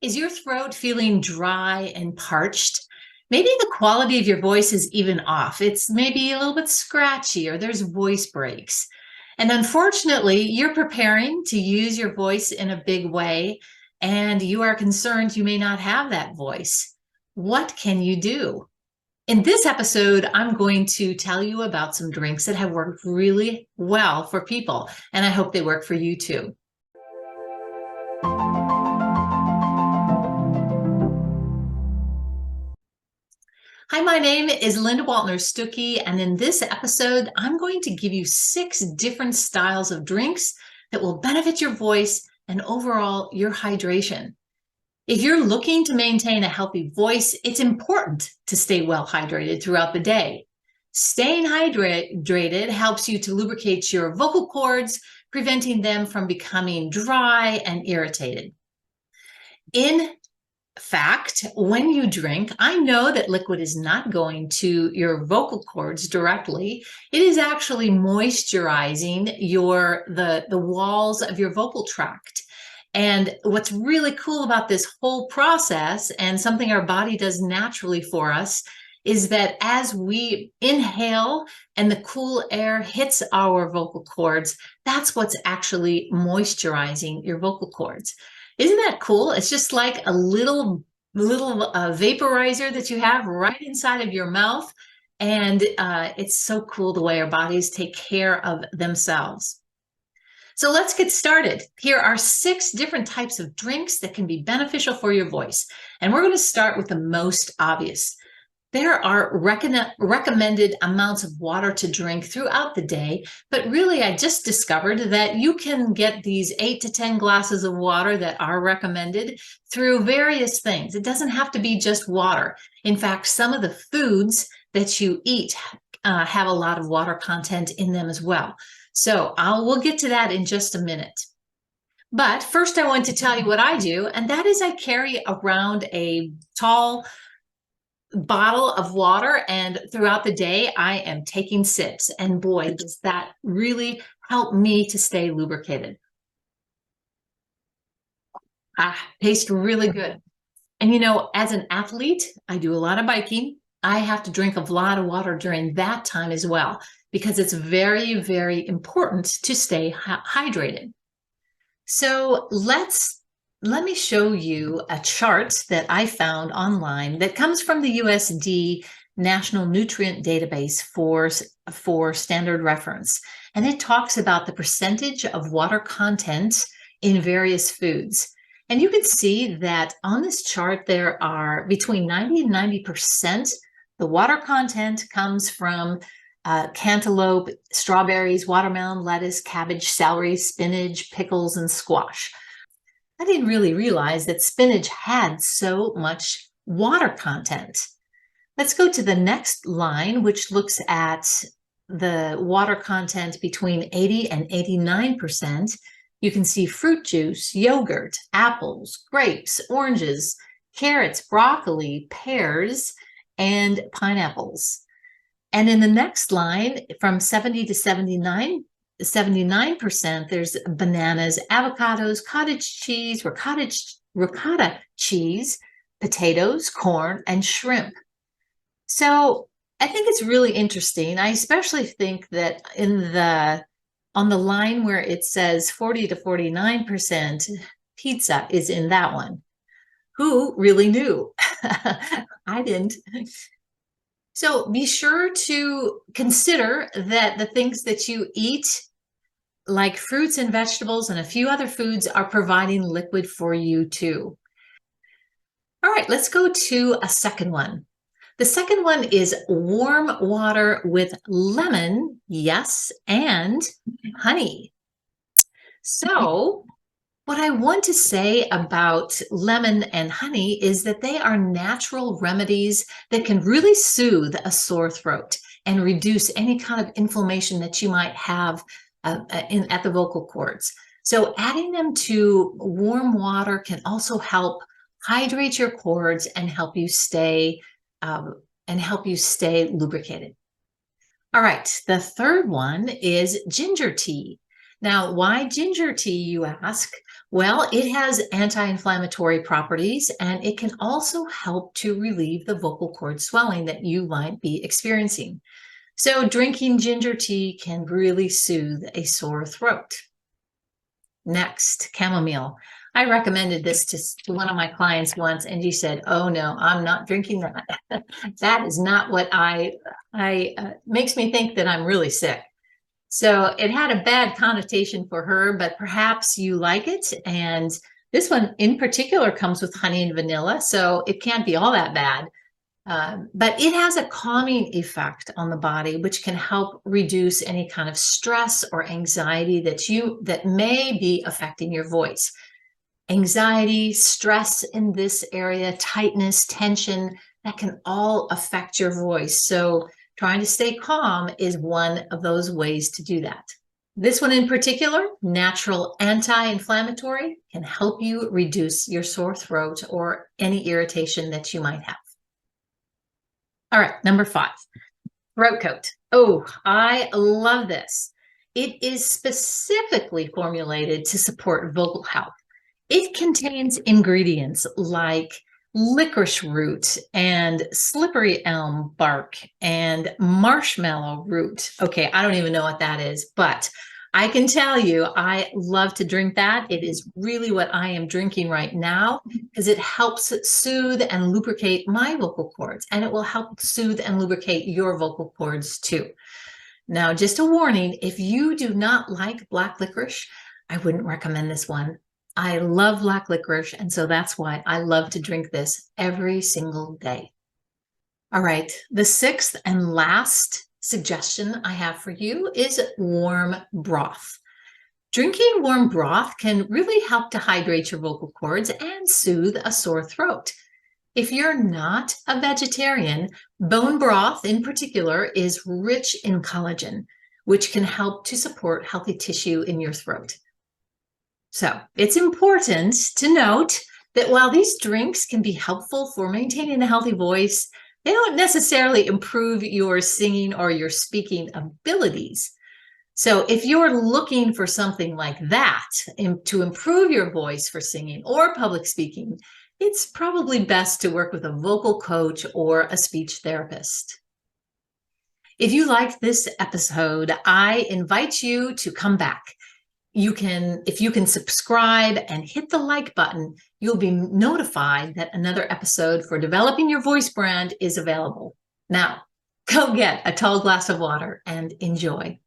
Is your throat feeling dry and parched? Maybe the quality of your voice is even off. It's maybe a little bit scratchy or there's voice breaks. And unfortunately, you're preparing to use your voice in a big way, and you are concerned you may not have that voice. What can you do? In this episode, I'm going to tell you about some drinks that have worked really well for people, and I hope they work for you too. Hi, my name is Linda Waltner-Stuckey, and in this episode, I'm going to give you 6 different styles of drinks that will benefit your voice and overall your hydration. If you're looking to maintain a healthy voice, it's important to stay well hydrated throughout the day. Staying hydrated helps you to lubricate your vocal cords, preventing them from becoming dry and irritated. In fact, when you drink, I know that liquid is not going to your vocal cords directly. It is actually moisturizing the walls of your vocal tract. And what's really cool about this whole process, and something our body does naturally for us, is that as we inhale and the cool air hits our vocal cords, that's what's actually moisturizing your vocal cords. Isn't that cool? It's just like a little vaporizer that you have right inside of your mouth. And it's so cool the way our bodies take care of themselves. So let's get started. Here are 6 different types of drinks that can be beneficial for your voice. And we're going to start with the most obvious. There are recommended amounts of water to drink throughout the day, but really I just discovered that you can get these 8 to 10 glasses of water that are recommended through various things. It doesn't have to be just water. In fact, some of the foods that you eat have a lot of water content in them as well. So we'll get to that in just a minute. But first I want to tell you what I do, and that is I carry around a tall bottle of water, and throughout the day I am taking sips, and boy, does that really help me to stay lubricated. Tastes really good. And you know, as an athlete, I do a lot of biking. I have to drink a lot of water during that time as well, because it's very, very important to stay hydrated. So let me show you a chart that I found online that comes from the USD National Nutrient Database for standard reference. And it talks about the percentage of water content in various foods. And you can see that on this chart, there are between 90 and 90%. The water content comes from cantaloupe, strawberries, watermelon, lettuce, cabbage, celery, spinach, pickles, and squash. I didn't really realize that spinach had so much water content. Let's go to the next line, which looks at the water content between 80 and 89%. You can see fruit juice, yogurt, apples, grapes, oranges, carrots, broccoli, pears, and pineapples. And in the next line, from 70 to 79%, there's bananas, avocados, cottage cheese, ricotta cheese, potatoes, corn, and shrimp. So I think it's really interesting. I especially think that on the line where it says 40 to 49%, pizza is in that one. Who really knew? I didn't. So be sure to consider that the things that you eat, like fruits and vegetables and a few other foods, are providing liquid for you too. All right, let's go to a second one. The second one is warm water with lemon, yes, and honey. So what I want to say about lemon and honey is that they are natural remedies that can really soothe a sore throat and reduce any kind of inflammation that you might have at the vocal cords. So adding them to warm water can also help hydrate your cords and help you stay lubricated. All right, the third one is ginger tea. Now, why ginger tea, you ask? Well, it has anti-inflammatory properties, and it can also help to relieve the vocal cord swelling that you might be experiencing. So drinking ginger tea can really soothe a sore throat. Next, chamomile. I recommended this to one of my clients once, and she said, "Oh no, I'm not drinking that. That is not what makes me think that I'm really sick." So it had a bad connotation for her, but perhaps you like it. And this one in particular comes with honey and vanilla, so it can't be all that bad. But it has a calming effect on the body, which can help reduce any kind of stress or anxiety that may be affecting your voice. Anxiety, stress in this area, tightness, tension, that can all affect your voice. So trying to stay calm is one of those ways to do that. This one in particular, natural anti-inflammatory, can help you reduce your sore throat or any irritation that you might have. All right, number 5, throat coat. Oh, I love this. It is specifically formulated to support vocal health. It contains ingredients like licorice root and slippery elm bark and marshmallow root. Okay, I don't even know what that is, but I can tell you I love to drink that. It is really what I am drinking right now because it helps soothe and lubricate my vocal cords, and it will help soothe and lubricate your vocal cords too. Now, just a warning, if you do not like black licorice, I wouldn't recommend this one. I love black licorice, and so that's why I love to drink this every single day. All right, the 6th and last suggestion I have for you is warm broth. Drinking warm broth can really help to hydrate your vocal cords and soothe a sore throat. If you're not a vegetarian, bone broth in particular is rich in collagen, which can help to support healthy tissue in your throat. So it's important to note that while these drinks can be helpful for maintaining a healthy voice, they don't necessarily improve your singing or your speaking abilities. So if you're looking for something like that to improve your voice for singing or public speaking, it's probably best to work with a vocal coach or a speech therapist. If you liked this episode, I invite you to come back. If you can subscribe and hit the like button, you'll be notified that another episode for developing your voice brand is available. Now, go get a tall glass of water and enjoy.